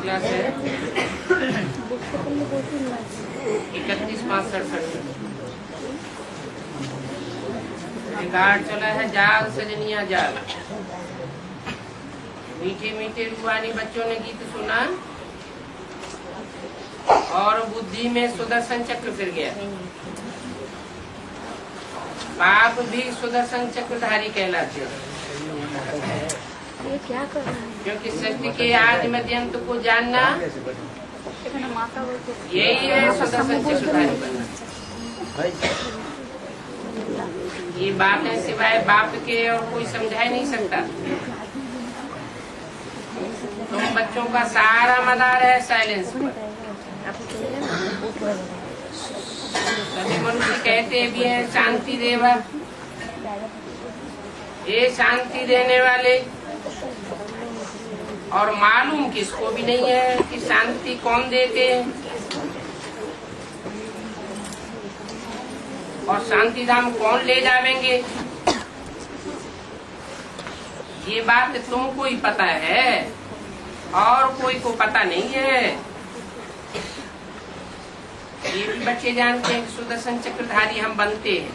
Class है 31-5-67। Record चला है जाल सजनिया जाल। मीठे मीठे रूहानी बच्चों ने गीत सुना और बुद्धि में सुदर्शन चक्र फिर गया। बाप भी सुदर्शन चक्रधारी कहलाते हैं। ये क्या कर रहा है? क्योंकि सृष्टि के आदि मध्य अंत को जानना यही है सुदर्शन चक्रधारी बनना। ये बातें सिवाय बाप के और कोई समझा ही नहीं सकता। तुम बच्चों का सारा मदार है साइलेंस पर। सभी मनुष्य कहते भी हैं शांति देवा, ये शांति देने वाले, और मालूम किसको भी नहीं है कि शांति कौन देते हैं और शांति धाम कौन ले जावेंगे। ये बात तुमको ही पता है और कोई को पता नहीं है। ये भी बच्चे जानते हैं कि सुदर्शन चक्रधारी हम बनते हैं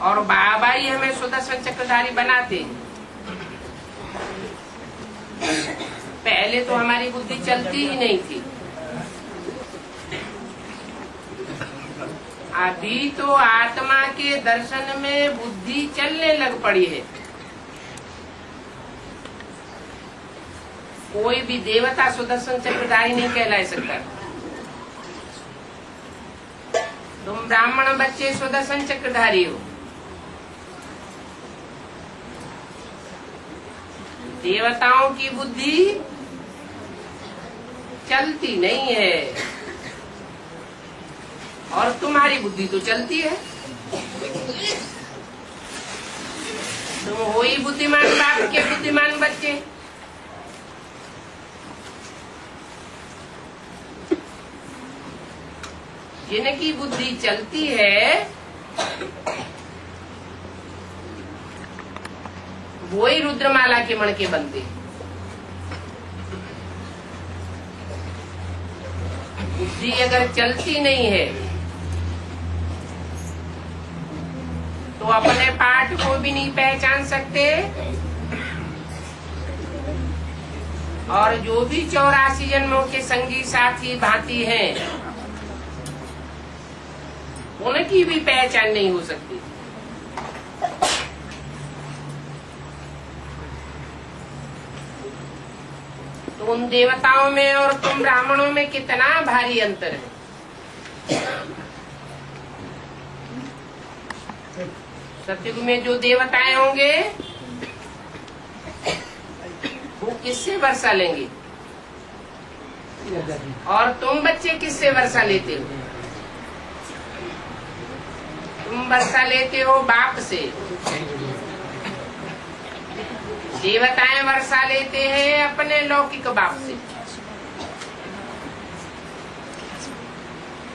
और बाबा ही हमें सुदर्शन चक्रधारी बनाते हैं। पहले तो हमारी बुद्धि चलती ही नहीं थी, अभी तो आत्मा के दर्शन में बुद्धि चलने लग पड़ी है। कोई भी देवता सुदर्शन चक्रधारी नहीं कहला सकता। तुम ब्राह्मण बच्चे सुदर्शन चक्रधारी हो। देवताओं की बुद्धि चलती नहीं है और तुम्हारी बुद्धि तो चलती है। तुम हो ही बुद्धिमान बाप के बुद्धिमान बच्चे। जिनकी बुद्धि चलती है वो ही रुद्रमाला के मण के बनते। बुद्धि अगर चलती नहीं है तो अपने पाठ को भी नहीं पहचान सकते और जो भी 84 जन्मों के संगी साथी भांति हैं उनकी भी पहचान नहीं हो सकती। तो उन देवताओं में और तुम ब्राह्मणों में कितना भारी अंतर है। सतयुग में जो देवताएं होंगे वो किससे वर्षा लेंगे और तुम बच्चे किससे वर्षा लेते हो? तुम वर्षा लेते हो बाप से, देवताएं वर्षा लेते हैं अपने लौकिक बाप से।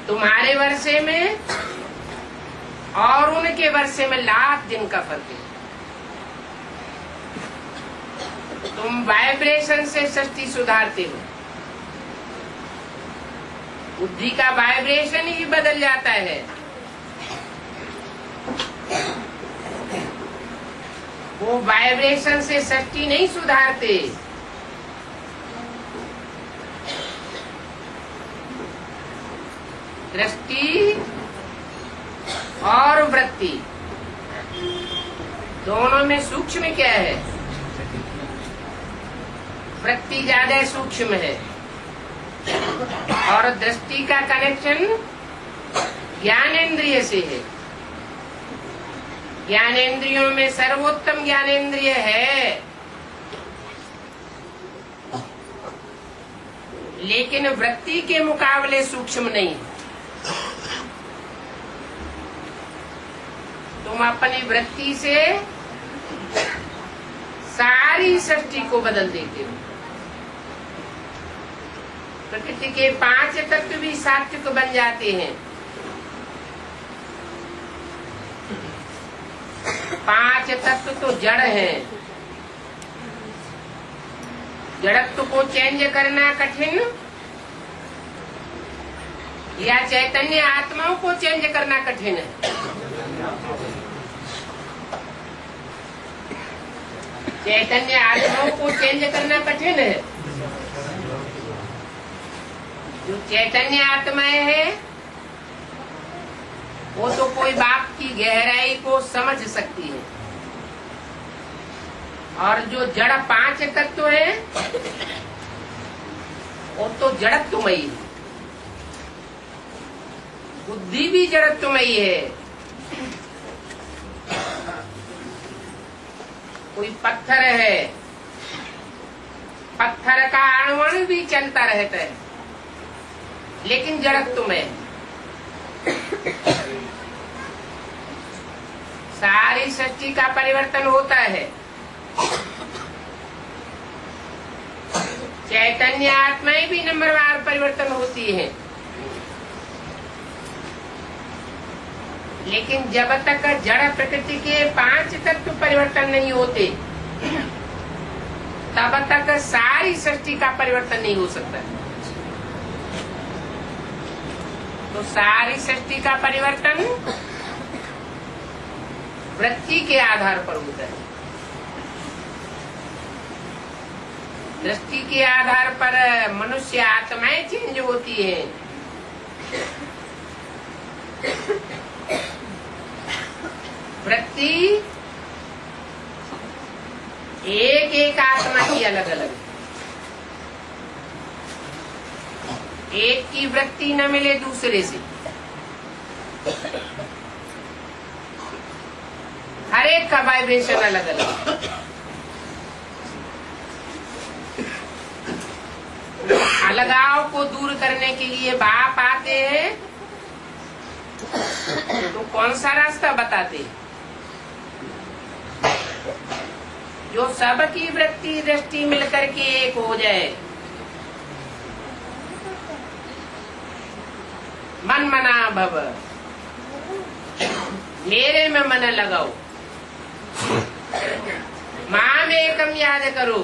तुम्हारे वर्षे में और उनके वर्षे में लाख दिन का फर्क है। तुम वाइब्रेशन से सृष्टि सुधारते हो, बुद्धि का वाइब्रेशन ही बदल जाता है। वो वाइब्रेशन से सृष्टि नहीं सुधारते। दृष्टि और वृत्ति दोनों में सूक्ष्म क्या है? वृत्ति ज्यादा सूक्ष्म है और दृष्टि का कनेक्शन ज्ञानेंद्रिय से है। ज्ञानेंद्रियों में सर्वोत्तम ज्ञानेंद्रिय है, लेकिन वृत्ति के मुकाबले सूक्ष्म नहीं। तुम अपनी वृत्ति से सारी सृष्टि को बदल देते हो। प्रकृति के 5 तत्व भी सात्विक बन जाते हैं। 5 तत्व तो जड़ है जड़त्व को चेंज करना कठिन या चैतन्य आत्माओं को चेंज करना कठिन है? चैतन्य आत्माओं को चेंज करना कठिन है। जो चैतन्य आत्माएं है वो तो कोई बाप की गहराई को समझ सकती है, और जो जड़ 5 तत्व है वो तो जड़त्वमयी है। बुद्धि भी जड़त्वमयी है। कोई पत्थर है, पत्थर का अणु भी चलता रहता है, लेकिन जड़त्व में सारी सृष्टि का परिवर्तन होता है। चैतन्य आत्माएं भी नंबरवार परिवर्तन होती है, लेकिन जब तक जड़ प्रकृति के 5 तत्व परिवर्तन नहीं होते तब तक सारी सृष्टि का परिवर्तन नहीं हो सकता। तो सारी सृष्टि का परिवर्तन वृत्ति के आधार पर होता है। दृष्टि के आधार पर मनुष्य आत्माएं चेंज होती है। वृत्ति एक एक आत्मा की अलग अलग, एक की वृत्ति न मिले दूसरे से। हर एक का वाइब्रेशन अलग अलग। अलगाव को दूर करने के लिए बाप आते हैं तो कौन सा रास्ता बताते? जो सबकी वृत्ति दृष्टि मिलकर के एक हो जाए। मन मना भव, मेरे में मन लगाओ, माम एकम याद करो,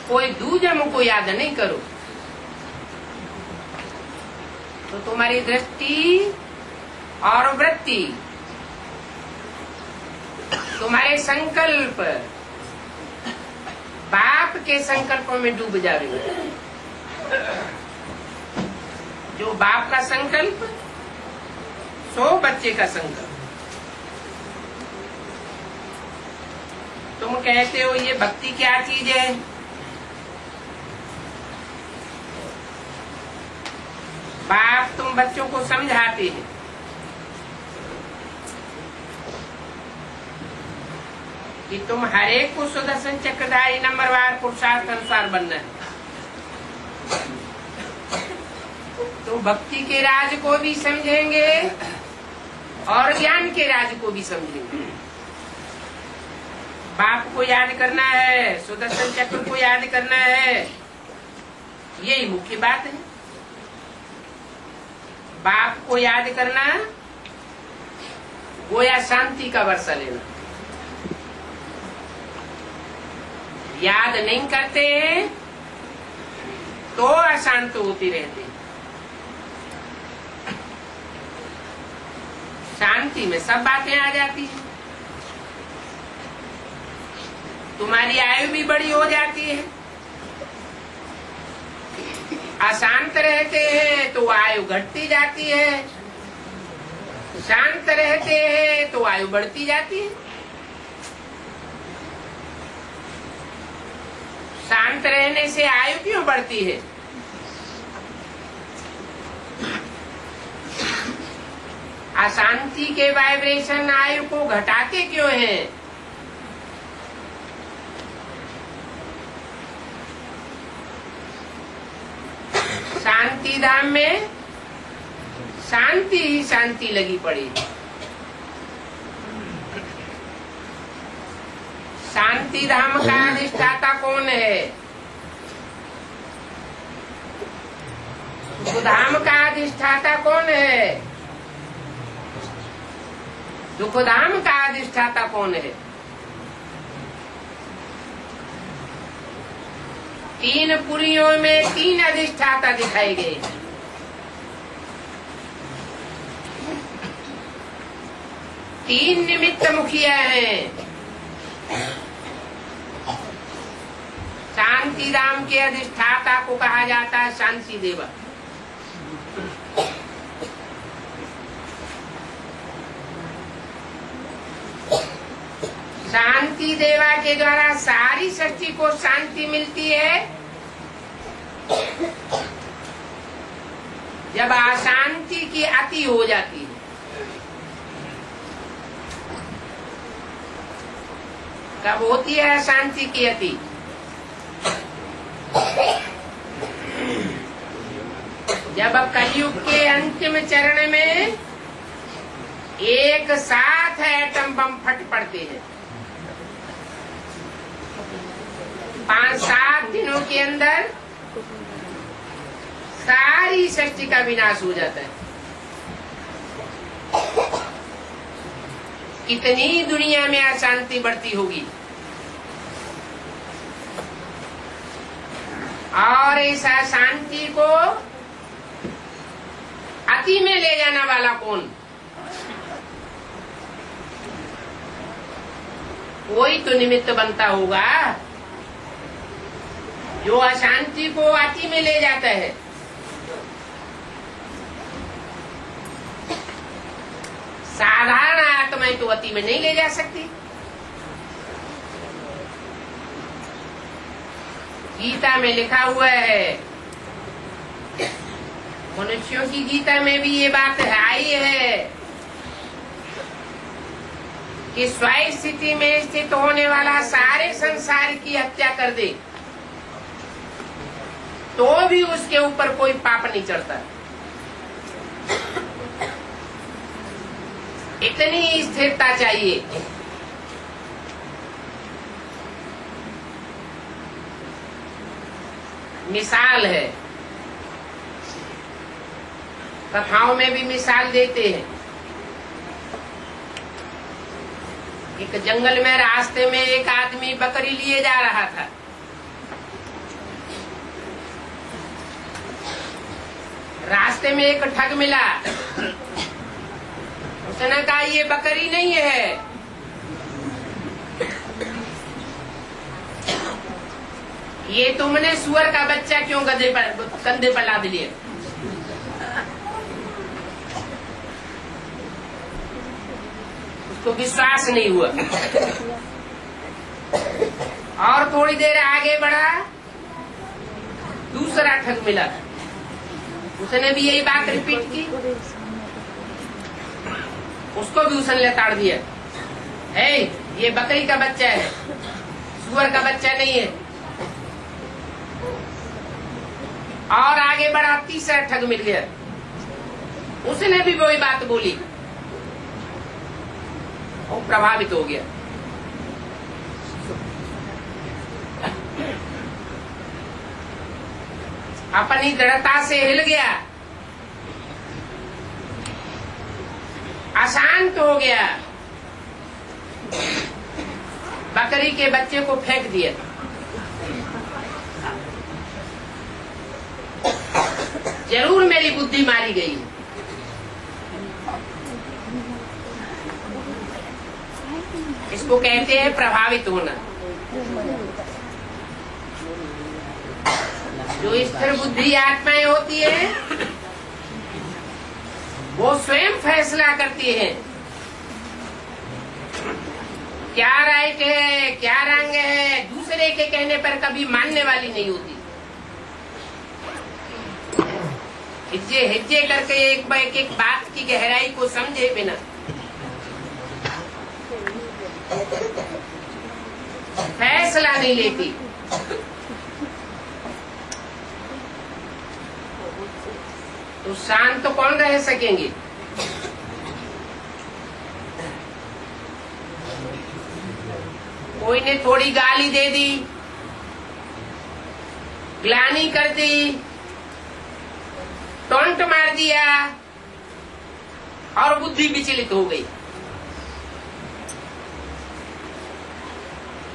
कोई दूजम को याद नहीं करो। तो तुम्हारी दृष्टि और वृत्ति, तुम्हारे संकल्प बाप के संकल्पों में डूब जाएंगे। जो बाप का संकल्प सो बच्चे का संकल्प। तुम कहते हो ये भक्ति क्या चीज है? बाप तुम बच्चों को समझाते हैं कि तुम हर एक को सुदर्शन चक्रधारी नंबरवार पुरुषार्थ अनुसार बनना है। तो भक्ति के राज को भी समझेंगे और ज्ञान के राज को भी समझेंगे। बाप को याद करना है, सुदर्शन चक्र को याद करना है, यही मुख्य बात है। बाप को याद करना गोया शांति का वर्षा लेना। याद नहीं करते हैं तो अशांत होती रहती। शांति में सब बातें आ जाती हैं। तुम्हारी आयु भी बड़ी हो जाती है। अशांत रहते हैं तो आयु घटती जाती है, शांत रहते हैं तो आयु बढ़ती जाती है। शांत रहने से आयु क्यों बढ़ती है? अशांति के वाइब्रेशन आयु को घटाते क्यों हैं? शांति धाम में शांति ही शांति लगी पड़ी। शांति धाम का अधिष्ठाता कौन है? सुखधाम का अधिष्ठाता कौन है? दुखधाम का अधिष्ठाता कौन है? तीन पुरियों में तीन अधिष्ठाता दिखाए गए हैं। तीन निमित्त मुखिया हैं। शांति धाम के अधिष्ठाता को कहा जाता है शांति देवा। शांति देवा के द्वारा सारी सृष्टि को शांति मिलती है। जब अशांति की अति हो जाती है, कब होती है अशांति की अति? जब कलयुग के अंतिम चरण में एक साथ एटम बम फट पड़ते हैं। 5-7 दिनों के अंदर सारी सृष्टि का विनाश हो जाता है। कितनी दुनिया में अशांति बढ़ती होगी। और इस अशांति को अति में ले जाने वाला कौन? कोई तो निमित्त बनता होगा जो अशांति को अति में ले जाता है। साधारण आत्माएं तो अति में नहीं ले जा सकती। गीता में लिखा हुआ है, मनुष्यों की गीता में भी ये बात आई है कि स्वयं स्थिति में स्थित होने वाला सारे संसार की हत्या कर दे तो भी उसके ऊपर कोई पाप नहीं चढ़ता। इतनी स्थिरता चाहिए। मिसाल है, कथाओं में भी मिसाल देते हैं। एक जंगल में रास्ते में एक आदमी बकरी लिए जा रहा था। रास्ते में एक ठग मिला। उसने कहा ये बकरी नहीं है, ये तुमने सुअर का बच्चा क्यों कंधे पर लाद लिया? उसको विश्वास नहीं हुआ। और थोड़ी देर आगे बढ़ा, दूसरा ठग मिला। उसने भी यही बात रिपीट की। उसको भी उसने लताड़ दिया, है ये बकरी का बच्चा है, सुअर का बच्चा नहीं है। और आगे बढ़ा, तीसरा ठग मिल गया। उसने भी वही बात बोली और प्रभावित हो गया। अपनी दृढ़ता से हिल गया, अशांत हो गया, बकरी के बच्चे को फेंक दिया। जरूर मेरी बुद्धि मारी गई। इसको कहते हैं प्रभावित होना। जो स्थिर बुद्धि आत्माएं होती है वो स्वयं फैसला करती है क्या राइट है क्या रंग है। दूसरे के कहने पर कभी मानने वाली नहीं होती। हिज्जे हिज्जे करके एक बात की गहराई को समझे बिना फैसला नहीं लेती। तो शांत तो कौन रह सकेंगे? कोई ने थोड़ी गाली दे दी, ग्लानि कर दी, टोंट मार दिया और बुद्धि विचलित हो गई,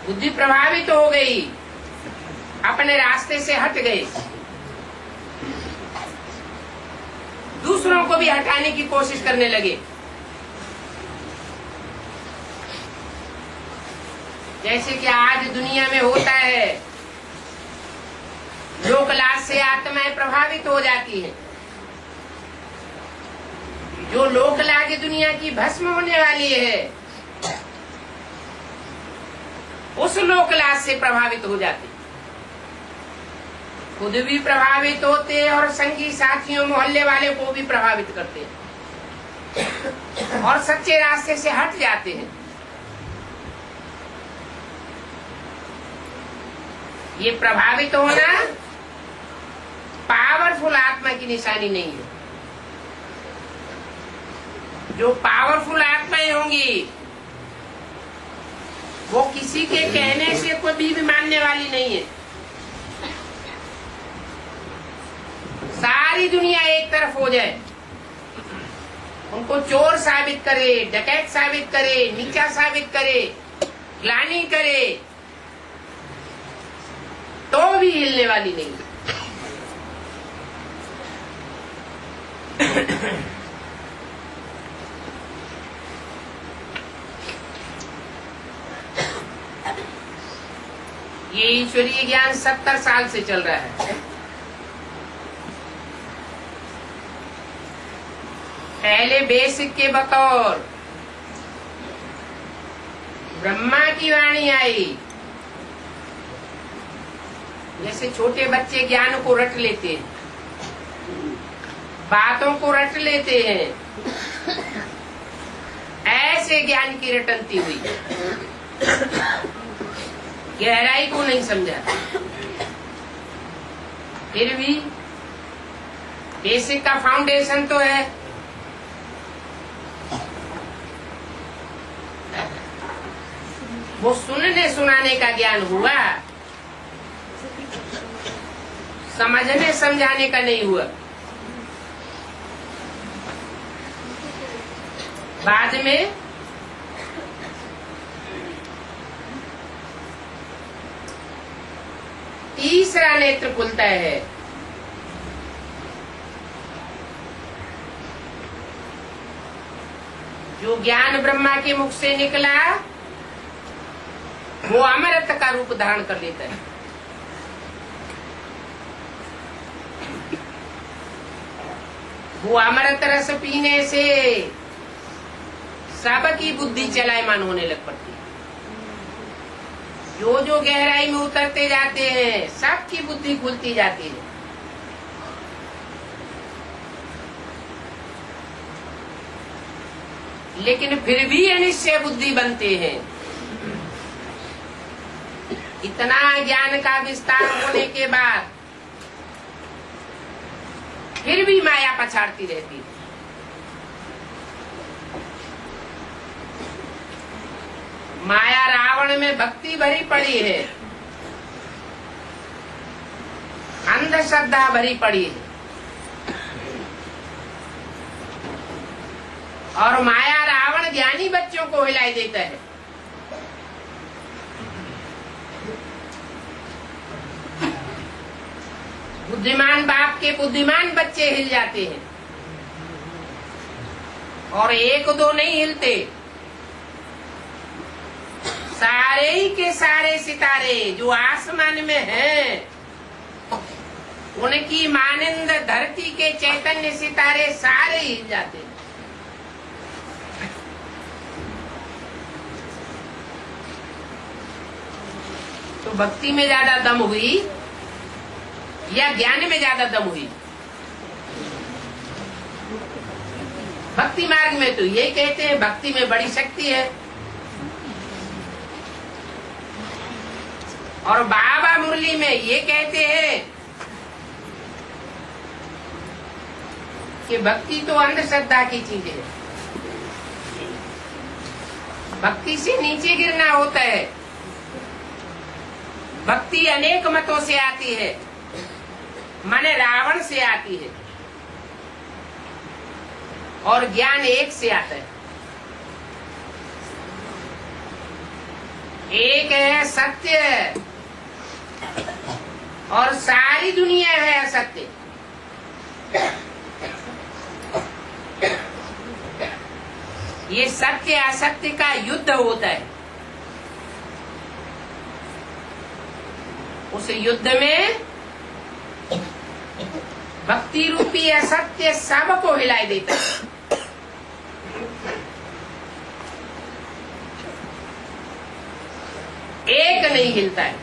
बुद्धि प्रभावित हो गई। अपने रास्ते से हट गए, दूसरों को भी हटाने की कोशिश करने लगे। जैसे कि आज दुनिया में होता है, लोक लाज से आत्माएं प्रभावित हो जाती हैं। जो लोक लाज दुनिया की भस्म होने वाली है, उस लोक लाज से प्रभावित हो जाती, खुद भी प्रभावित होते हैं और संगी साथियों मोहल्ले वाले को भी प्रभावित करते हैं और सच्चे रास्ते से हट जाते हैं। ये प्रभावित होना पावरफुल आत्मा की निशानी नहीं है। जो पावरफुल आत्माएं होंगी वो किसी के कहने से कोई भी मानने वाली नहीं है। सारी दुनिया एक तरफ हो जाए, उनको चोर साबित करे, डकैत साबित करे, नीचा साबित करे, ग्लानि करे, तो भी हिलने वाली नहीं। ये ईश्वरीय ज्ञान 70 साल से चल रहा है। पहले बेसिक के बतौर ब्रह्मा की वाणी आई। जैसे छोटे बच्चे ज्ञान को रट लेते हैं, बातों को रट लेते हैं, ऐसे ज्ञान की रटनती हुई, गहराई को नहीं समझा। फिर भी बेसिक का फाउंडेशन तो है। वो सुनने सुनाने का ज्ञान हुआ, समझने समझाने का नहीं हुआ। बाद में तीसरा नेत्र खुलता है। जो ज्ञान ब्रह्मा के मुख से निकला वो अमृत का रूप धारण कर लेता है। वो अमृत रस पीने से सबकी बुद्धि चलायमान होने लग पड़ती है। जो जो गहराई में उतरते जाते हैं सबकी बुद्धि खुलती जाती है। लेकिन फिर भी अनिश्चय बुद्धि बनते हैं। इतना ज्ञान का विस्तार होने के बाद फिर भी माया पछाड़ती रहती है। माया रावण में भक्ति भरी पड़ी है, अंधश्रद्धा भरी पड़ी है, और माया रावण ज्ञानी बच्चों को हिलाई देता है। बुद्धिमान बाप के बुद्धिमान बच्चे हिल जाते हैं और एक दो नहीं हिलते, सारे ही के सारे सितारे जो आसमान में हैं, उनकी मानिंद धरती के चैतन्य सितारे सारे हिल जाते हैं। तो भक्ति में ज्यादा दम हुई या ज्ञान में ज्यादा दम हुई? भक्ति मार्ग में तो ये कहते हैं भक्ति में बड़ी शक्ति है, और बाबा मुरली में ये कहते हैं कि भक्ति तो अंधश्रद्धा की चीज है, भक्ति से नीचे गिरना होता है। भक्ति अनेक मतों से आती है, माने रावण से आती है, और ज्ञान एक से आता है। एक है सत्य, और सारी दुनिया है असत्य। ये सत्य असत्य का युद्ध होता है। उस युद्ध में भक्ति रूपी असत्य सबको हिलाई देता है। एक नहीं हिलता है।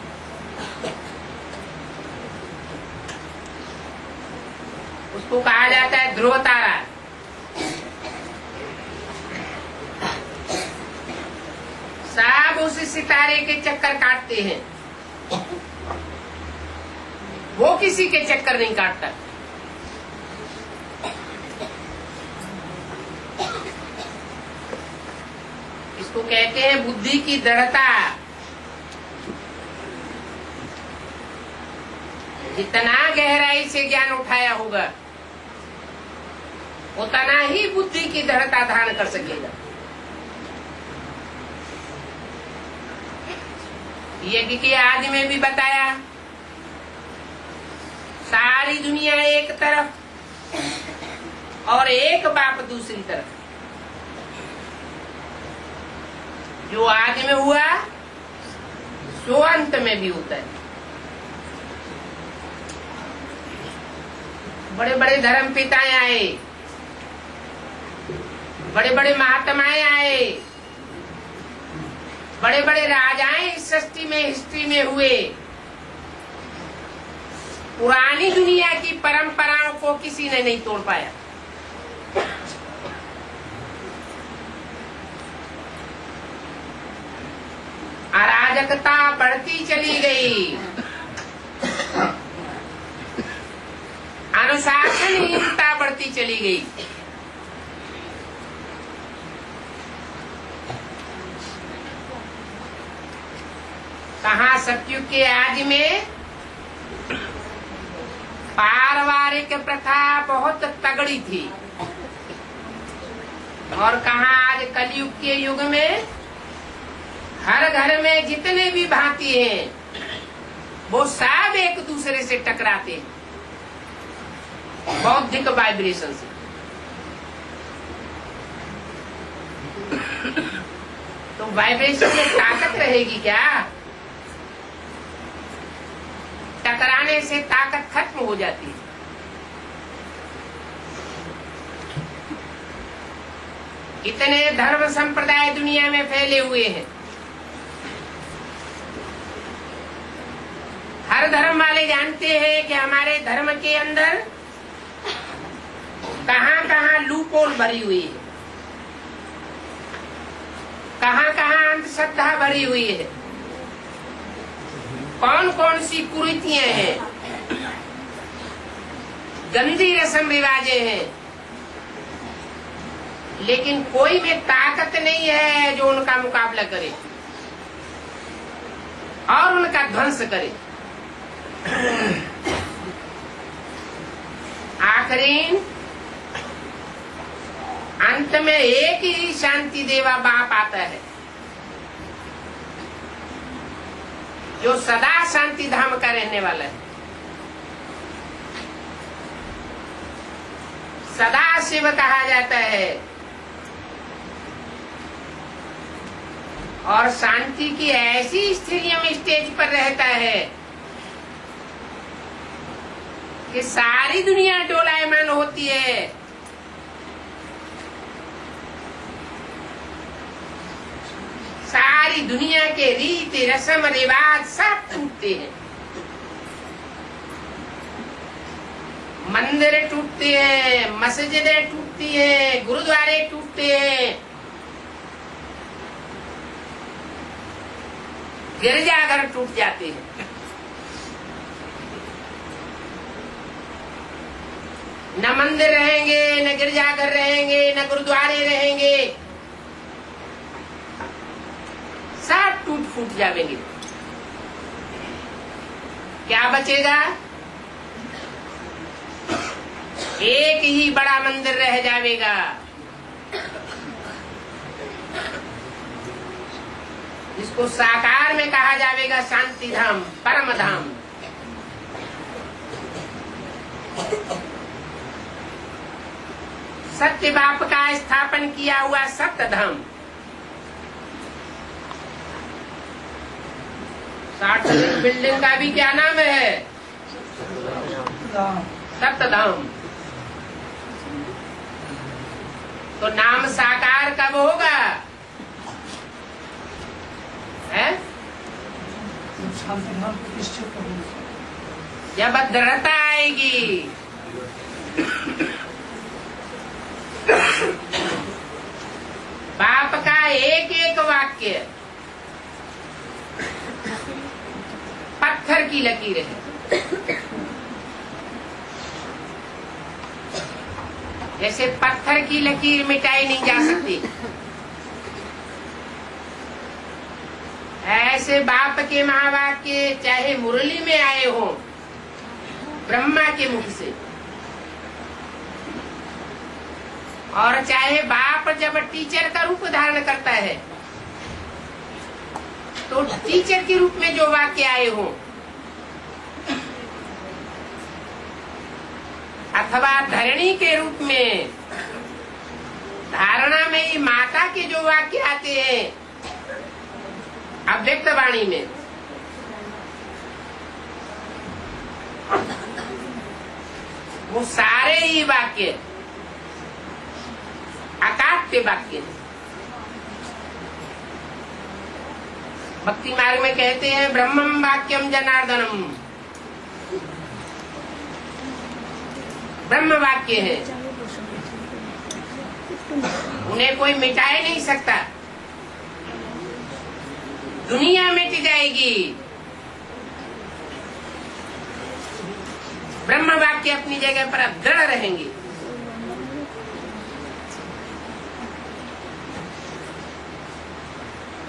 उसको कहा जाता है ध्रुव तारा। सब उस सितारे के चक्कर काटते हैं, वो किसी के चक्कर नहीं काटता। इसको कहते हैं बुद्धि की दृढ़ता। जितना गहराई से ज्ञान उठाया होगा उतना ही बुद्धि की दृढ़ता धारण कर सकेगा। यज्ञ के आदि में भी बताया, सारी दुनिया एक तरफ और एक बाप दूसरी तरफ। जो आदि में हुआ सो अंत में भी होता है। बड़े बड़े धर्म पिताएं आए, बड़े बड़े महात्माएं आए, बड़े बड़े राजाएं इस सृष्टि में हिस्ट्री में हुए। पुरानी दुनिया की परंपराओं को किसी ने नहीं तोड़ पाया। अराजकता बढ़ती चली गई, अनुशासनहीनता बढ़ती चली गई। कहाँ सतयुग के आदि में पारिवारिक प्रथा बहुत तगड़ी थी, और कहाँ आज कलयुग के युग में हर घर में जितने भी भांति हैं वो सब एक दूसरे से टकराते हैं बौद्धिक वाइब्रेशन से। तो वाइब्रेशन में ताकत रहेगी क्या? टकराने से ताकत खत्म हो जाती है। इतने धर्म संप्रदाय दुनिया में फैले हुए हैं। हर धर्म वाले जानते हैं कि हमारे धर्म के अंदर कहाँ कहाँ लूपोल भरी हुई है, कहाँ कहाँ अंधश्रद्धा भरी हुई है, कौन कौन सी कुरीतियां हैं, गंदी रस्म रिवाजें हैं। लेकिन कोई में ताकत नहीं है जो उनका मुकाबला करे और उनका ध्वंस करे। आखिरी अंत में एक ही शांति देवा बाप आता है जो सदा शांति धाम का रहने वाला है। सदा शिव कहा जाता है और शांति की ऐसी स्थितियों में स्टेज पर रहता है कि सारी दुनिया डोलायमान होती है। सारी दुनिया के रीति रस्म रिवाज सब टूटते हैं, मंदिर टूटते हैं, मस्जिदें टूटती हैं, गुरुद्वारे टूटते हैं, गिरजाघर टूट जाते हैं। न मंदिर रहेंगे, न गिरजाघर रहेंगे, न गुरुद्वारे रहेंगे, सब टूट फूट जाएंगे। क्या बचेगा? एक ही बड़ा मंदिर रह जाएगा, जिसको साकार में कहा जाएगा शांति धाम, परम धाम। सत्य बाप का स्थापन किया हुआ सत्य धाम। 60 बिल्डिंग का भी क्या नाम है? सत्य धाम। तो नाम साकार कब होगा? है? जब दृढ़ता आएगी। बाप का एक एक वाक्य पत्थर की लकीर है। जैसे पत्थर की लकीर मिटाई नहीं जा सकती, ऐसे बाप के महावाक्य चाहे मुरली में आए हो ब्रह्मा के मुख से, और चाहे बाप जब टीचर का रूप धारण करता है तो टीचर के रूप में जो वाक्य आए हो, अथवा धरणी के रूप में धारणा में ही माता के जो वाक्य आते हैं अव्यक्त वाणी में, वो सारे ही वाक्य अकाट्य वाक्य है। भक्ति मार्ग में कहते हैं ब्रह्मम वाक्यम जनार्दनम, ब्रह्म वाक्य है, उन्हें कोई मिटाए नहीं सकता। दुनिया मिट जाएगी, ब्रह्म वाक्य अपनी जगह पर अब दृढ़ रहेंगे।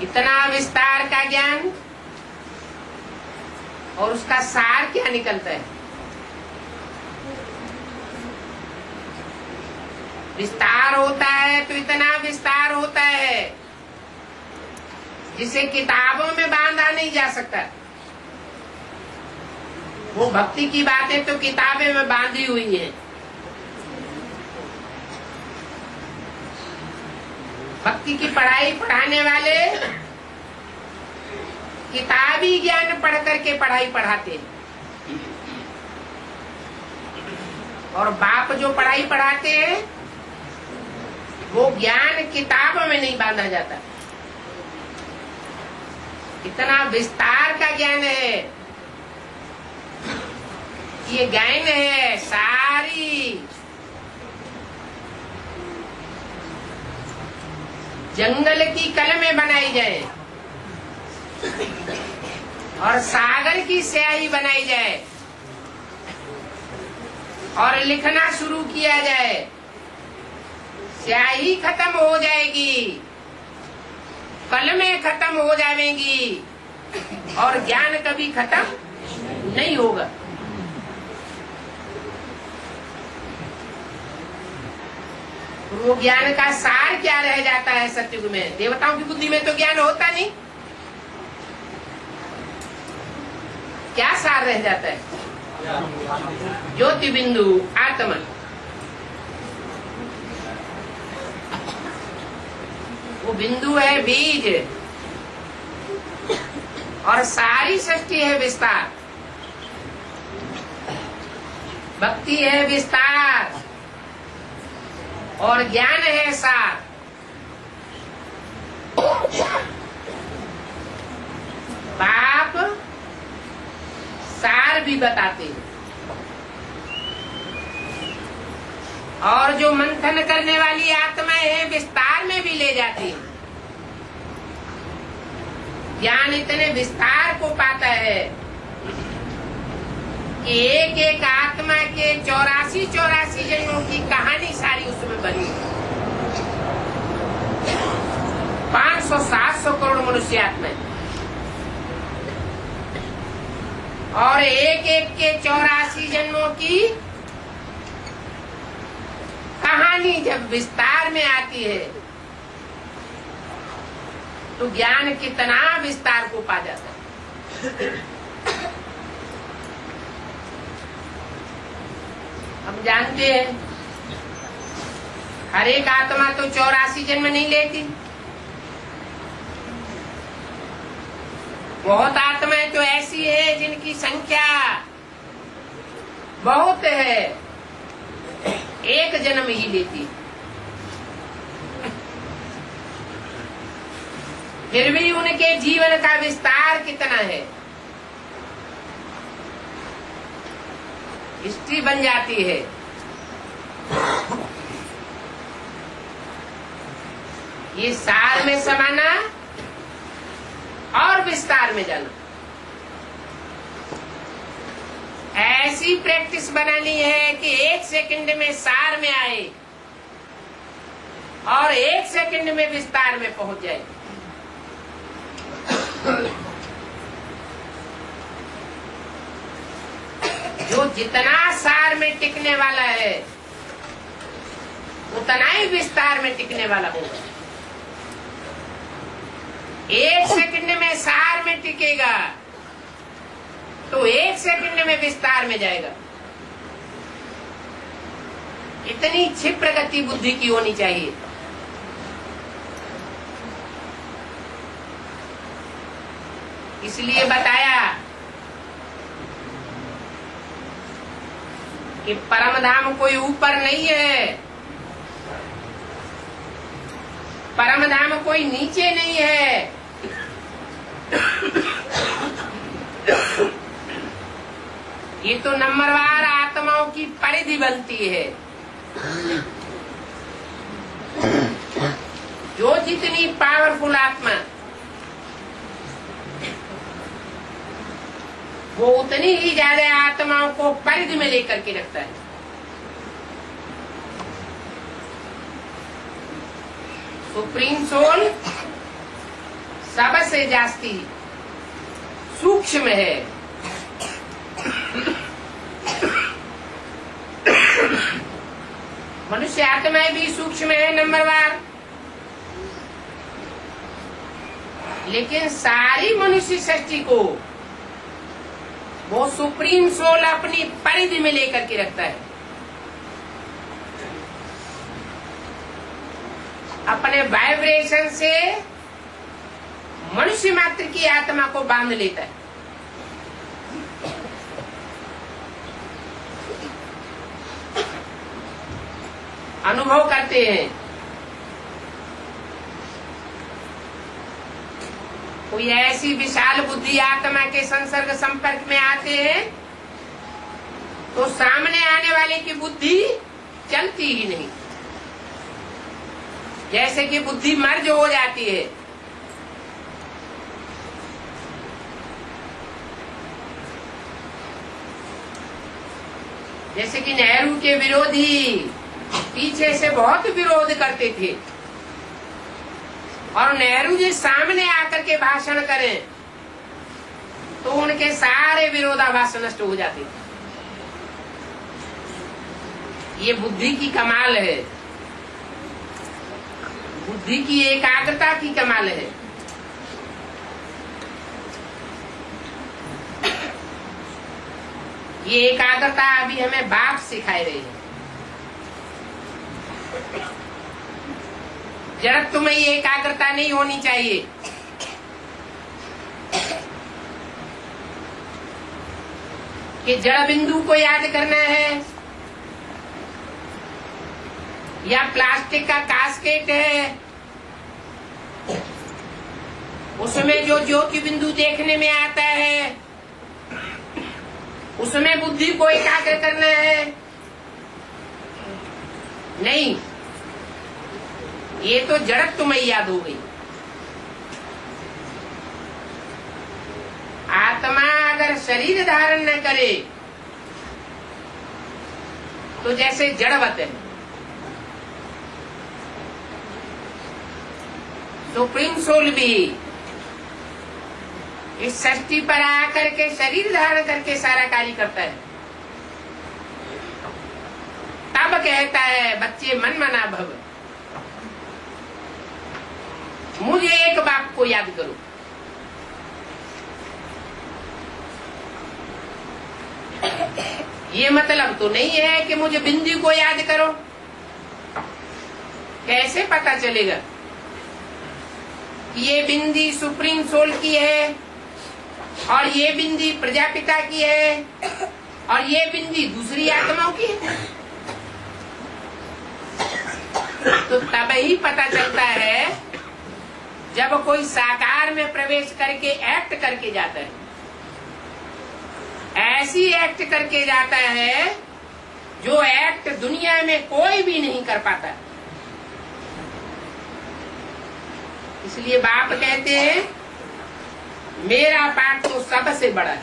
इतना विस्तार का ज्ञान और उसका सार क्या निकलता है? विस्तार होता है तो इतना विस्तार होता है जिसे किताबों में बांधा नहीं जा सकता। वो भक्ति की बातें तो किताबें में बांधी हुई हैं। भक्ति की पढ़ाई पढ़ाने वाले किताबी ज्ञान पढ़ करके पढ़ाई पढ़ाते हैं, और बाप जो पढ़ाई पढ़ाते हैं वो ज्ञान किताबों में नहीं बांधा जाता। इतना विस्तार का ज्ञान है, ये ज्ञान है सारी जंगल की कलमें बनाई जाए और सागर की स्याही बनाई जाए और लिखना शुरू किया जाए, स्याही खत्म हो जाएगी, कलमें खत्म हो जाएंगी और ज्ञान कभी खत्म नहीं होगा। वो ज्ञान का सार क्या रह जाता है सतयुग में? देवताओं की बुद्धि में तो ज्ञान होता नहीं, क्या सार रह जाता है? ज्योति बिंदु आत्मा। वो बिंदु है बीज और सारी सृष्टि है विस्तार। भक्ति है विस्तार और ज्ञान है सार। बाप सार भी बताते हैं और जो मंथन करने वाली आत्माएं हैं विस्तार में भी ले जाती है। ज्ञान इतने विस्तार को पाता है कि एक एक आत्मा के 84 जन्मों की कहानी सारी उसमें बनी। 500-700 करोड़ मनुष्य आत्माएं और एक एक के 84 जन्मों की कहानी जब विस्तार में आती है तो ज्ञान कितना विस्तार को पा जाता है। हम जानते हैं हर एक आत्मा तो 84 जन्म नहीं लेती। बहुत आत्माएं तो ऐसी है जिनकी संख्या बहुत है, एक जन्म ही लेती। फिर भी उनके जीवन का विस्तार कितना है, हिस्ट्री बन जाती है। ये सार में समाना और विस्तार में जाना, ऐसी प्रैक्टिस बनानी है कि 1 सेकंड में सार में आए और 1 सेकंड में विस्तार में पहुंच जाए। जो जितना सार में टिकने वाला है उतना ही विस्तार में टिकने वाला होगा। 1 सेकंड में सार में टिकेगा तो 1 सेकंड में विस्तार में जाएगा। इतनी क्षिप्र गति बुद्धि की होनी चाहिए। इसलिए बताया कि परम धाम कोई ऊपर नहीं है, परम धाम कोई नीचे नहीं है। ये तो नंबरवार आत्माओं की परिधि बनती है। जो जितनी पावरफुल आत्मा वो उतनी ही ज्यादा आत्माओं को परिधि में लेकर के रखता है। सुप्रीम सोल सबसे जास्ती सूक्ष्म है। मनुष्य आत्माएं भी सूक्ष्म है नंबरवार, लेकिन सारी मनुष्य सृष्टि को वो सुप्रीम सोल अपनी परिधि में लेकर के रखता है, अपने वाइब्रेशन से मनुष्य मात्र की आत्मा को बांध लेता है। अनुभव करते हैं। कोई ऐसी विशाल बुद्धि आत्मा के संसर्ग संपर्क में आते हैं तो सामने आने वाले की बुद्धि चलती ही नहीं, जैसे कि बुद्धि मर्ज हो जाती है। जैसे कि नेहरू के विरोधी पीछे से बहुत विरोध करते थे और नेहरू जी सामने आकर के भाषण करें तो उनके सारे विरोधाभास नष्ट हो जाते थे। ये बुद्धि की कमाल है, बुद्धि की एकाग्रता की कमाल है। ये एकाग्रता अभी हमें बाप सिखाए रहे हैं। जड़त्व में ये एकाग्रता नहीं होनी चाहिए। कि जड़ बिंदु को याद करना है या प्लास्टिक का कास्केट है, उसमें जो ज्योति बिंदु देखने में आता है उसमें बुद्धि को एकाग्र करना है। नहीं, ये तो जड़त्व में याद हो गई। आत्मा अगर शरीर धारण न करे तो जैसे जड़वत है। सुप्रीम सोल भी इस सृष्टि पर आकर के शरीर धारण करके सारा कार्य करता है। तब कहता है बच्चे मन मना भव, मुझे एक बात को याद करो। ये मतलब तो नहीं है कि मुझे बिंदी को याद करो। कैसे पता चलेगा कि ये बिंदी सुप्रीम सोल की है और ये बिंदी प्रजापिता की है और ये बिंदी दूसरी आत्माओं की है? तो तब ही पता चलता है जब कोई साकार में प्रवेश करके एक्ट करके जाता है। ऐसी एक्ट करके जाता है जो एक्ट दुनिया में कोई भी नहीं कर पाता। इसलिए बाप कहते हैं मेरा पाठ तो सबसे बड़ा है।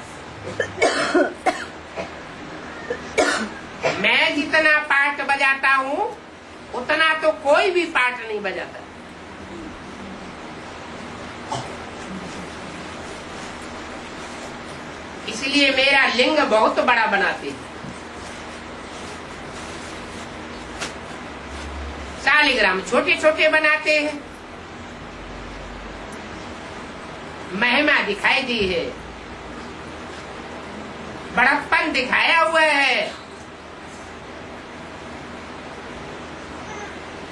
मैं जितना पाठ बजाता हूँ उतना तो कोई भी पाठ नहीं बजाता। इसलिए मेरा लिंग बहुत बड़ा बनाते हैं। शालिग्राम छोटे छोटे बनाते हैं, महिमा दिखाई दी है, बड़प्पन दिखाया हुआ है।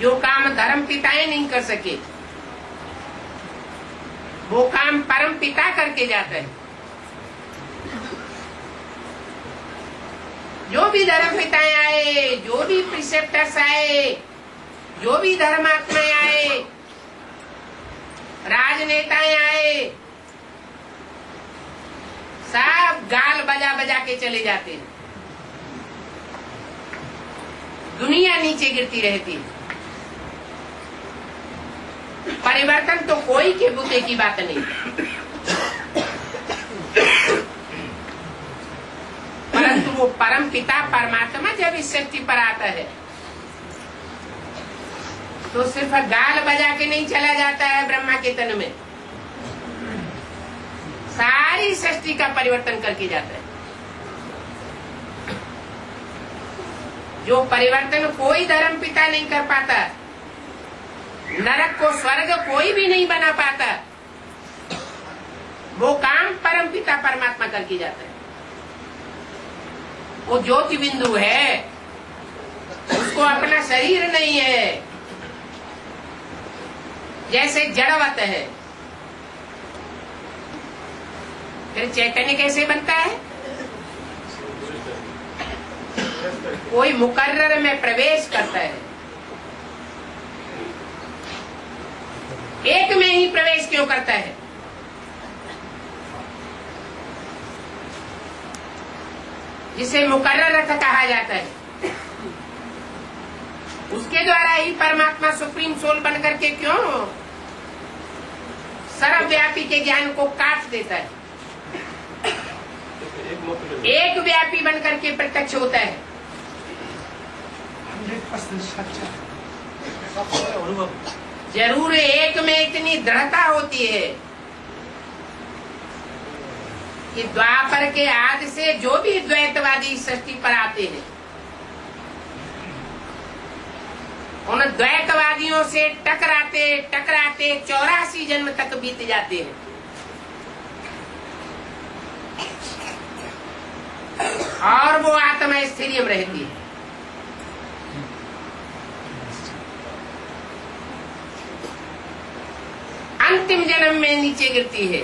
जो काम धर्म पिताएं नहीं कर सके वो काम परम पिता करके जाता है। जो भी धर्म पिताएं आए, जो भी प्रिसेप्टर्स आए, जो भी धर्मात्माएं आए, राजनेताएं आए, सब गाल बजा बजा के चले जाते हैं। दुनिया नीचे गिरती रहती है। परिवर्तन तो कोई के बुते की बात नहीं। परंतु वो परम पिता परमात्मा जब इस सृष्टि पर आता है तो सिर्फ गाल बजा के नहीं चला जाता है ब्रह्मा के तन में, सारी सृष्टि का परिवर्तन करके जाता है। जो परिवर्तन कोई धर्म पिता नहीं कर पाता, नरक को स्वर्ग कोई भी नहीं बना पाता, वो काम परम पिता परमात्मा करके जाता है। वो ज्योति बिंदु है, उसको अपना शरीर नहीं है। जैसे जड़वत है, फिर चैतन्य कैसे बनता है? कोई मुकर्रर में प्रवेश करता है। एक में ही प्रवेश क्यों करता है? जिसे मुकर्रर अर्थ कहा जाता है, उसके द्वारा ही परमात्मा सुप्रीम सोल बनकर के क्यों सर्वव्यापी के ज्ञान को काट देता है। एक व्यापी बनकर के प्रत्यक्ष होता है। जरूर एक में इतनी दृढ़ता होती है कि द्वापर के आदि से जो भी द्वैतवादी सृष्टि पर आते हैं, उन द्वैतवादियों से टकराते टकराते 84 जन्म तक बीत जाते हैं। और वो आत्मा स्थिर रहती है। अंतिम जन्म में नीचे गिरती है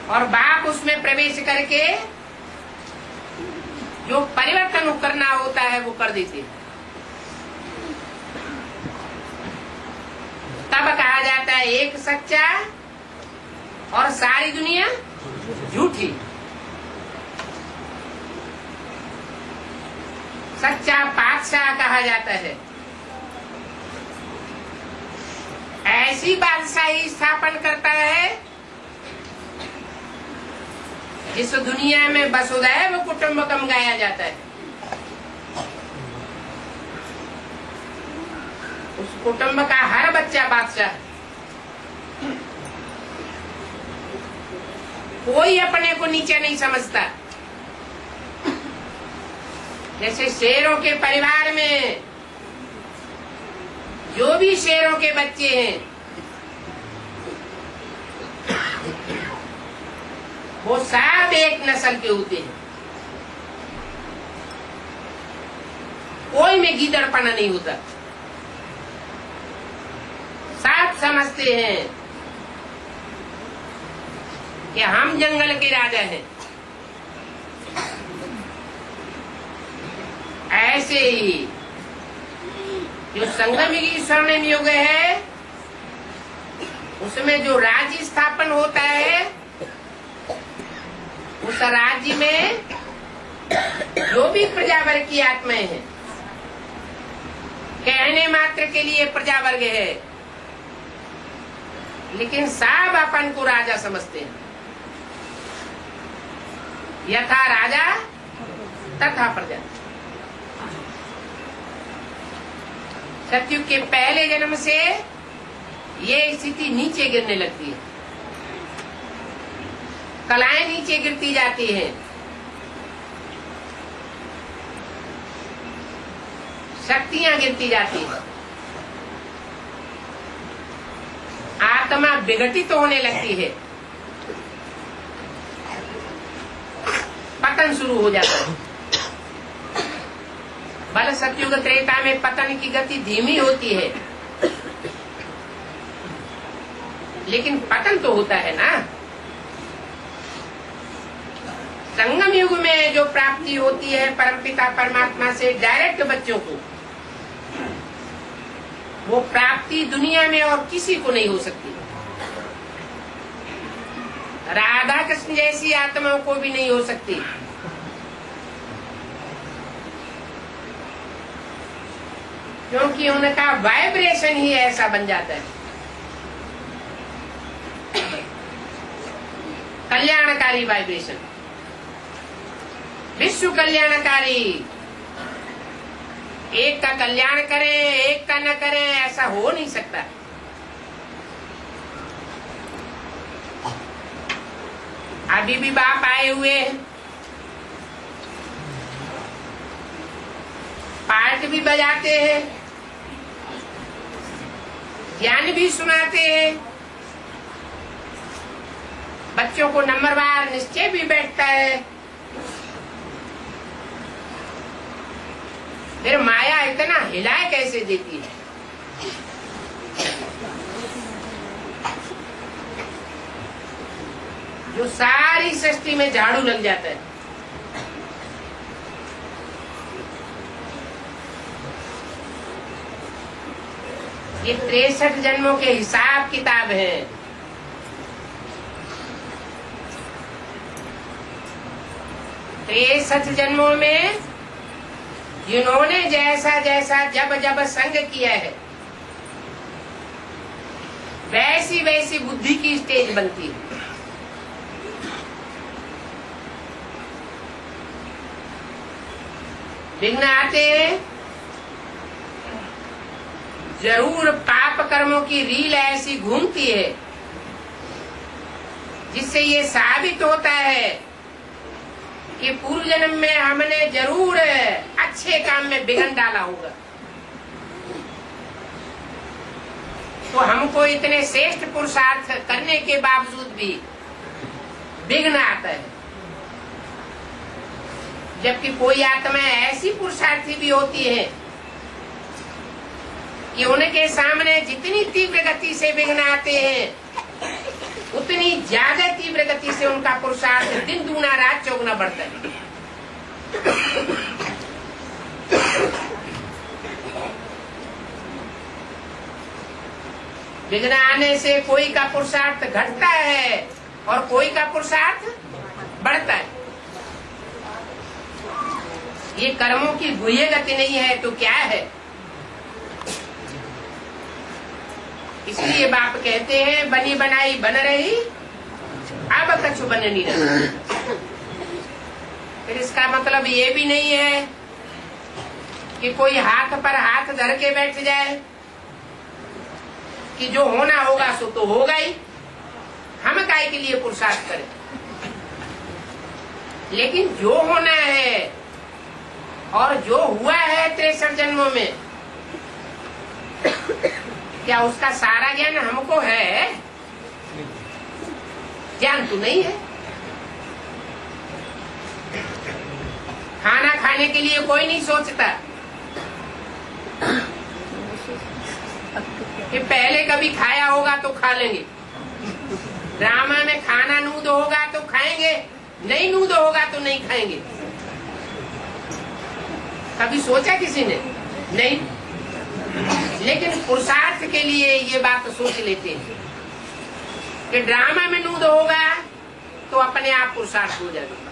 और बाप उसमें प्रवेश करके जो परिवर्तन करना होता है वो कर देते हैं। तब कहा जाता है एक सच्चा और सारी दुनिया झूठी। सच्चा बादशाह कहा जाता है। ऐसी बादशाही स्थापन करता है जिस दुनिया में वसुधैव कुटुंबकम गाया जाता है। उस कुटुंब का हर बच्चा बादशाह है। कोई अपने को नीचे नहीं समझता। जैसे शेरों के परिवार में जो भी शेरों के बच्चे हैं वो सब एक नस्ल के होते हैं, कोई में गीदड़पना नहीं होता। सब समझते हैं कि हम जंगल के राजा हैं। ऐसे ही जो संगम की स्वर्णिम युग है, उसमें जो राज्य स्थापन होता है, उस राज्य में जो भी प्रजावर्ग की आत्माएं हैं, कहने मात्र के लिए प्रजावर्ग है, लेकिन सब अपन को राजा समझते हैं। यथा राजा तथा प्रजा। सतयुग के पहले जन्म से ये स्थिति नीचे गिरने लगती है, कलाएं नीचे गिरती जाती हैं, शक्तियां गिरती जाती हैं, आत्मा विघटित होने लगती है, पतन शुरू हो जाता है। बल सतयुग त्रेता में पतन की गति धीमी होती है, लेकिन पतन तो होता है ना। संगम युग में जो प्राप्ति होती है परमपिता परमात्मा से डायरेक्ट बच्चों को, वो प्राप्ति दुनिया में और किसी को नहीं हो सकती। राधा कृष्ण जैसी आत्माओं को भी नहीं हो सकती। क्योंकि उनका वाइब्रेशन ही ऐसा बन जाता है। कल्याणकारी वाइब्रेशन, विश्व कल्याणकारी। एक का कल्याण करें, एक का न करें, ऐसा हो नहीं सकता। अभी भी बाप आए हुए हैं, पार्ट भी बजाते हैं, ज्ञान भी सुनाते हैं, बच्चों को नंबरवार निश्चय भी बैठता है। फिर माया इतना हिलाए कैसे देती है। जो सारी सृष्टि में झाड़ू लग जाता है। ये 63 जन्मों के हिसाब किताब है। तिरसठ जन्मों में जिन्होंने जैसा जैसा जब जब संग किया है, वैसी वैसी बुद्धि की स्टेज बनती है। विघ्न आते हैं, जरूर पाप कर्मों की रील ऐसी घूमती है जिससे ये साबित होता है कि पूर्व जन्म में हमने जरूर अच्छे काम में विघ्न डाला होगा, तो हमको इतने श्रेष्ठ पुरुषार्थ करने के बावजूद भी विघ्न आता है। जबकि कोई आत्मा ऐसी पुरुषार्थी भी होती है कि उनके सामने जितनी तीव्र गति से विघ्न आते हैं, उतनी ज्यादा तीव्र गति से उनका पुरुषार्थ दिन दूना रात चौगुना बढ़ता है। विघ्न आने से कोई का पुरुषार्थ घटता है और कोई का पुरुषार्थ बढ़ता है। ये कर्मों की गुह्य गति नहीं है तो क्या है? इसलिए बाप कहते हैं बनी बनाई बन रही, अब कछु बन नहीं रहा। फिर इसका मतलब ये भी नहीं है कि कोई हाथ पर हाथ धर के बैठ जाए कि जो होना होगा सो तो होगा ही, हम काय के लिए पुरुषार्थ करें। लेकिन जो होना है और जो हुआ है 63 जन्मों में, क्या उसका सारा ज्ञान हमको है? ज्ञान तो नहीं है। खाना खाने के लिए कोई नहीं सोचता कि पहले कभी खाया होगा तो खा लेंगे। ड्रामा में खाना नूद होगा तो खाएंगे, नहीं नूद होगा तो नहीं खाएंगे। कभी सोचा किसी ने? नहीं। लेकिन पुरुषार्थ के लिए ये बात सोच लेते हैं कि ड्रामा में नूद होगा तो अपने आप पुरुषार्थ हो जाएगा।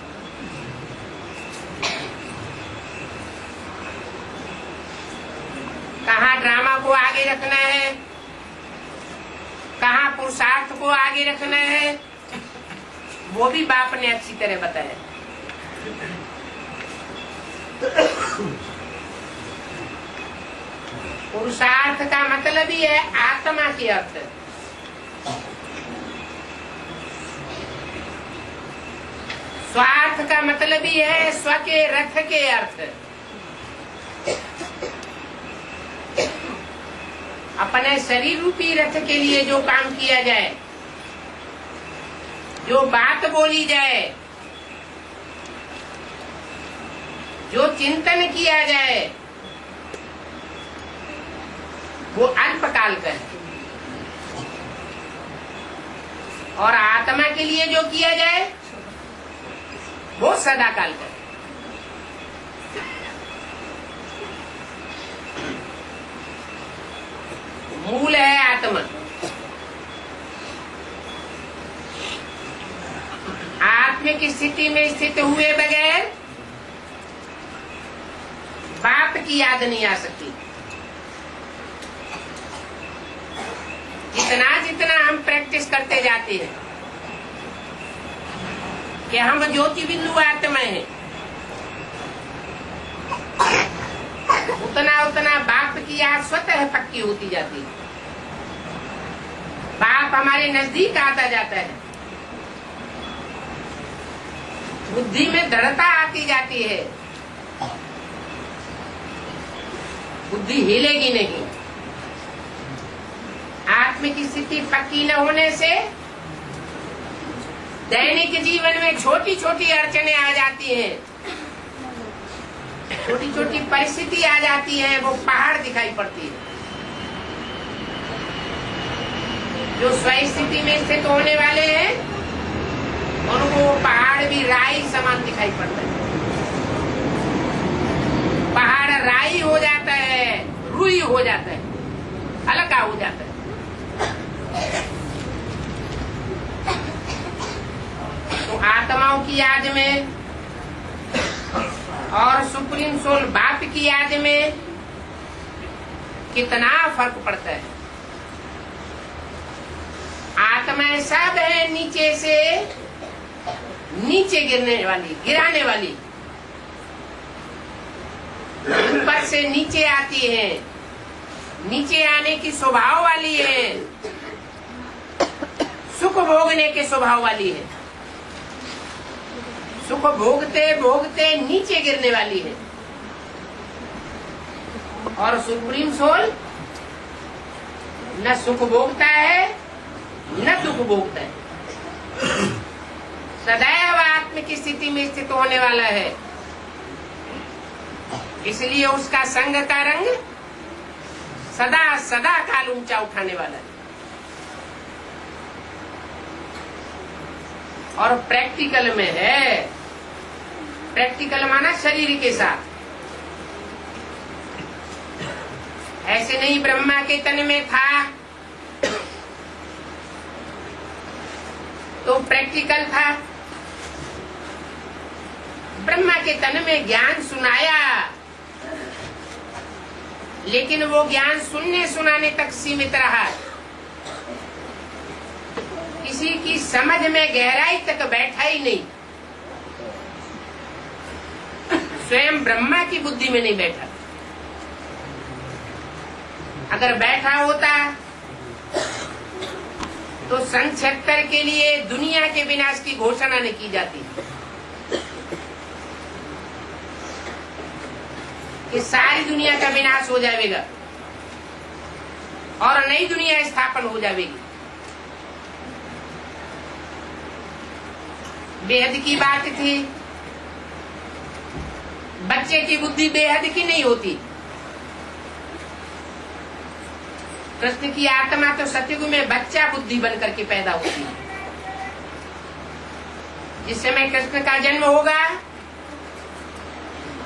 कहाँ ड्रामा को आगे रखना है, कहाँ पुरुषार्थ को आगे रखना है, वो भी बाप ने अच्छी तरह बताया। पुरुषार्थ का मतलब ही है आत्मा के अर्थ। स्वार्थ का मतलब ही है स्व के रथ के अर्थ। अपने शरीर रूपी रथ के लिए जो काम किया जाए, जो बात बोली जाए, जो चिंतन किया जाए, वो अल्पकाल का है। और आत्मा के लिए जो किया जाए वो सदा काल का है। मूल है आत्मा। आत्मिक स्थिति में स्थित हुए बगैर बाप की याद नहीं आ सकती। जितना जितना हम प्रैक्टिस करते जाते हैं कि हम ज्योति बिंदु आत्मा हैं, उतना उतना बाप की याद स्वतः पक्की होती जाती है। बाप हमारे नजदीक आता जाता है, बुद्धि में दृढ़ता आती जाती है, बुद्धि हिलेगी नहीं। आत्म की स्थिति पक्की न होने से दैनिक जीवन में छोटी छोटी अड़चने आ जाती हैं, छोटी छोटी परिस्थिति आ जाती है, वो पहाड़ दिखाई पड़ती है। जो स्वस्थिति में स्थित होने वाले हैं उनको वो पहाड़ भी राई समान दिखाई पड़ता है। पहाड़ राई हो जाता है, रुई हो जाता है, हल्का हो जाता है। तो आत्माओं की याद में और सुप्रीम सोल बाप की याद में कितना फर्क पड़ता है। आत्मा सब है नीचे से नीचे गिरने वाली, गिराने वाली, ऊपर से नीचे आती है, नीचे आने की स्वभाव वाली है, सुख भोगने के स्वभाव वाली है, सुख भोगते भोगते नीचे गिरने वाली है। और सुप्रीम सोल न सुख भोगता है न दुख भोगता है, सदैव आत्म की स्थिति में स्थित होने वाला है। इसलिए उसका संग का रंग सदा सदा काल ऊंचा उठाने वाला है। और प्रैक्टिकल में है, प्रैक्टिकल माना शरीर के साथ। ऐसे नहीं ब्रह्मा के तन में था तो प्रैक्टिकल था, ब्रह्मा के तन में ज्ञान सुनाया, लेकिन वो ज्ञान सुनने सुनाने तक सीमित रहा, किसी की समझ में गहराई तक बैठा ही नहीं, स्वयं ब्रह्मा की बुद्धि में नहीं बैठा। अगर बैठा होता तो सन 76 के लिए दुनिया के विनाश की घोषणा नहीं की जाती कि सारी दुनिया का विनाश हो जाएगा और नई दुनिया स्थापन हो जाएगी। बेहद की बात थी बच्चे की बुद्धि बेहद की नहीं होती। कृष्ण की आत्मा तो सतयुग में बच्चा बुद्धि बन करके पैदा होती है। जिस समय कृष्ण का जन्म होगा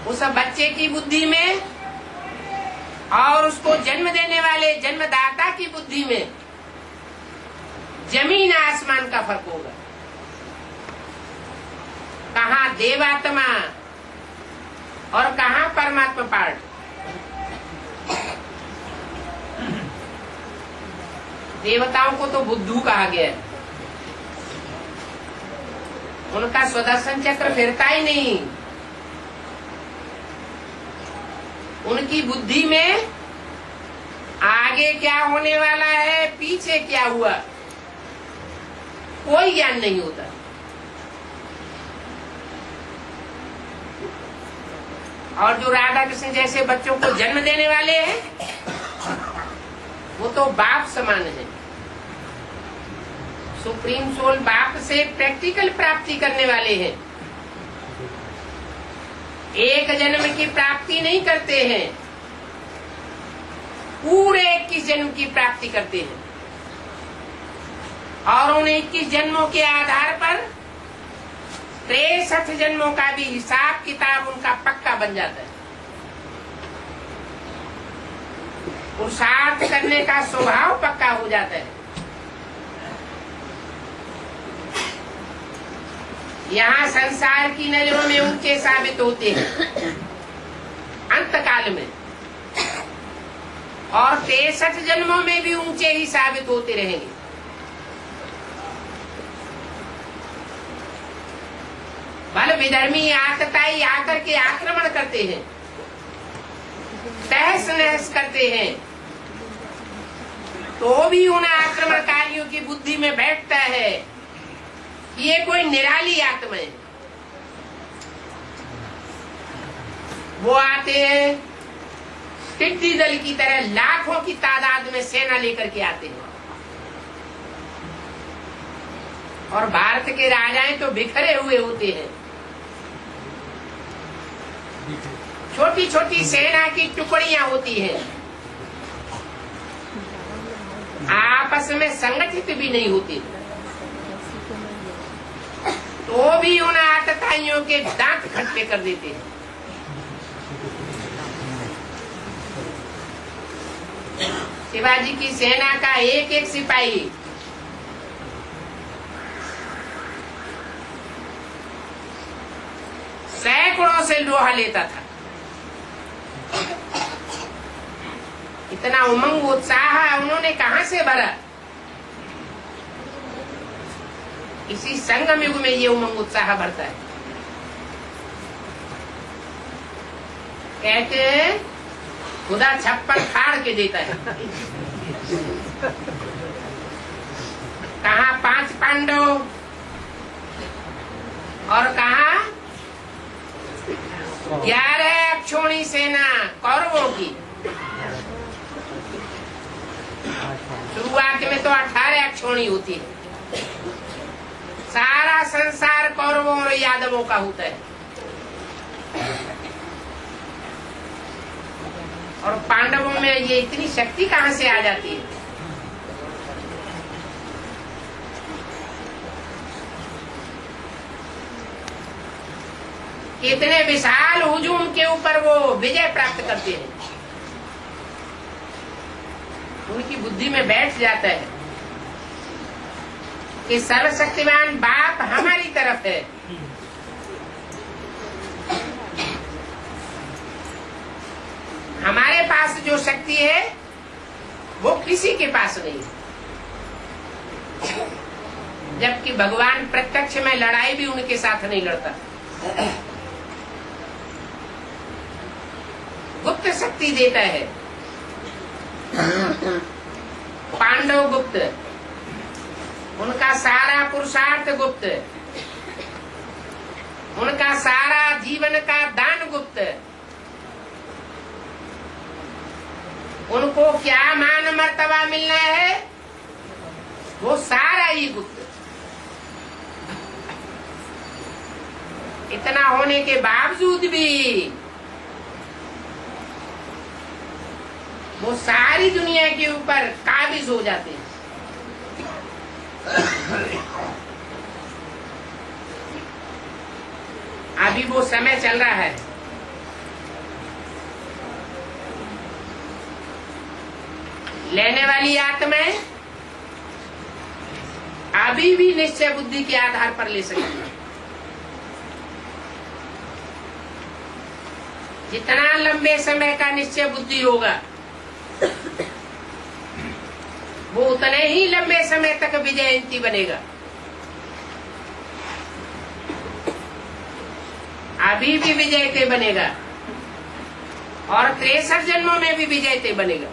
उस बच्चे की बुद्धि में और उसको जन्म देने वाले जन्मदाता की बुद्धि में जमीन आसमान का फर्क होगा। कहाँ देवात्मा और कहाँ परमात्मा पार्ट। देवताओं को तो बुद्धू कहा गया है, उनका स्वदर्शन चक्र फिरता ही नहीं। उनकी बुद्धि में आगे क्या होने वाला है, पीछे क्या हुआ, कोई ज्ञान नहीं होता। और जो राधा कृष्ण जैसे बच्चों को जन्म देने वाले हैं वो तो बाप समान है। सुप्रीम सोल बाप से प्रैक्टिकल प्राप्ति करने वाले हैं। एक जन्म की प्राप्ति नहीं करते हैं, पूरे 21 जन्म की प्राप्ति करते हैं। और उन 21 जन्मों के आधार पर 63 जन्मों का भी हिसाब किताब उनका पक्का बन जाता है। पुरुषार्थ करने का स्वभाव पक्का हो जाता है। यहाँ संसार की नजरों में ऊंचे साबित होते हैं अंतकाल में, और 63 जन्मों में भी ऊंचे ही साबित होते रहेंगे। बल विधर्मी आतताई आकर के आक्रमण करते हैं, तहस नहस करते हैं, तो भी उन आक्रमणकारियों की बुद्धि में बैठता है कि ये कोई निराली आत्मा है। वो आते हैं टिड्डी दल की तरह, लाखों की तादाद में सेना लेकर के आते हैं। और भारत के राजाएं तो बिखरे हुए होते हैं। छोटी छोटी सेना की टुकड़ियां होती हैं, आपस में संगठित भी नहीं होती, तो भी उन आतताइयों के दांत खट्टे कर देते हैं। शिवाजी की सेना का एक एक सिपाही सैकड़ों से लोहा लेता था। इतना उमंग उत्साह उन्होंने कहां से भरा? इसी संगम युग में ये उमंग उत्साह भरता है। कहते हैं खुदा छप्पर फाड़ के देता है। कहा 5 पांडव और कहा 11 अक्षोणी सेना कौरवों की। शुरुआत में तो 18 अक्षोणी होती है। सारा संसार कौरवों और यादवों का होता है, और पांडवों में ये इतनी शक्ति कहां से आ जाती है? कितने विशाल हुजूम के ऊपर वो विजय प्राप्त करते हैं। उनकी बुद्धि में बैठ जाता है कि सर्वशक्तिमान बाप हमारी तरफ है। हमारे पास जो शक्ति है वो किसी के पास नहीं। जबकि भगवान प्रत्यक्ष में लड़ाई भी उनके साथ नहीं लड़ता। गुप्त शक्ति देता है। पांडव गुप्त, उनका सारा पुरुषार्थ गुप्त, उनका सारा जीवन का दान गुप्त, उनको क्या मान मर्तबा मिलना है वो सारा ही गुप्त। इतना होने के बावजूद भी वो सारी दुनिया के ऊपर काबिज हो जाते हैं। अभी वो समय चल रहा है। लेने वाली आत्माएं अभी भी निश्चय बुद्धि के आधार पर ले सकती है। जितना लंबे समय का निश्चय बुद्धि होगा, वो उतने ही लंबे समय तक विजयंती बनेगा। अभी भी विजयते बनेगा और 63 जन्मों में भी विजयते बनेगा।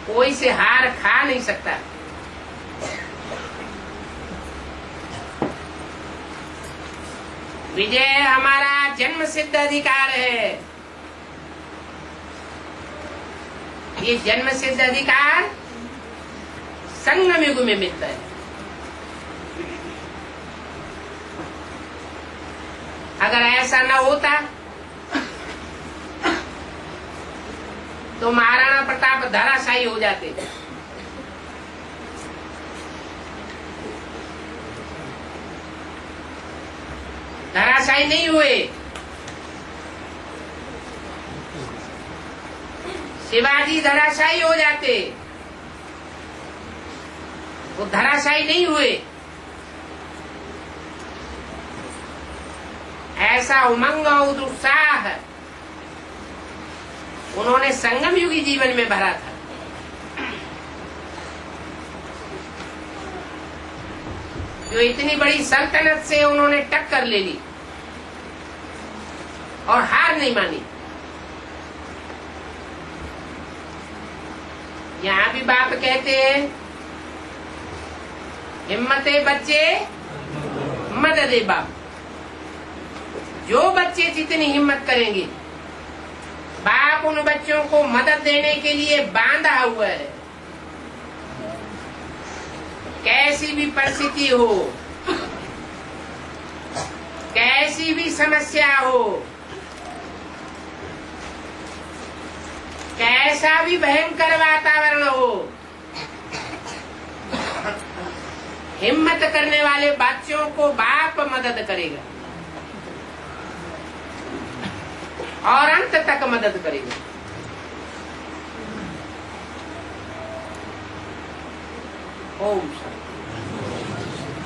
कोई से हार खा नहीं सकता। विजय हमारा जन्म सिद्ध अधिकार है। ये जन्म सिद्ध अधिकार संगम युग में मिलता है। अगर ऐसा न होता तो महाराणा प्रताप धराशायी हो जाते। धराशायी नहीं हुए। शिवाजी धराशायी हो जाते, वो धराशायी नहीं हुए। ऐसा उमंग और उत्साह उन्होंने संगम युगी जीवन में भरा था। जो इतनी बड़ी सल्तनत से उन्होंने टक्कर ले ली और हार नहीं मानी। यहाँ भी बाप कहते हैं, हिम्मते बच्चे मददे बाप। जो बच्चे जितनी हिम्मत करेंगे, बाप उन बच्चों को मदद देने के लिए बांधा हुआ है। कैसी भी परिस्थिति हो, कैसी भी समस्या हो, कैसा भी भयंकर वातावरण हो, हिम्मत करने वाले बच्चों को बाप मदद करेगा और अंत तक मदद करेगा। ओम शांति।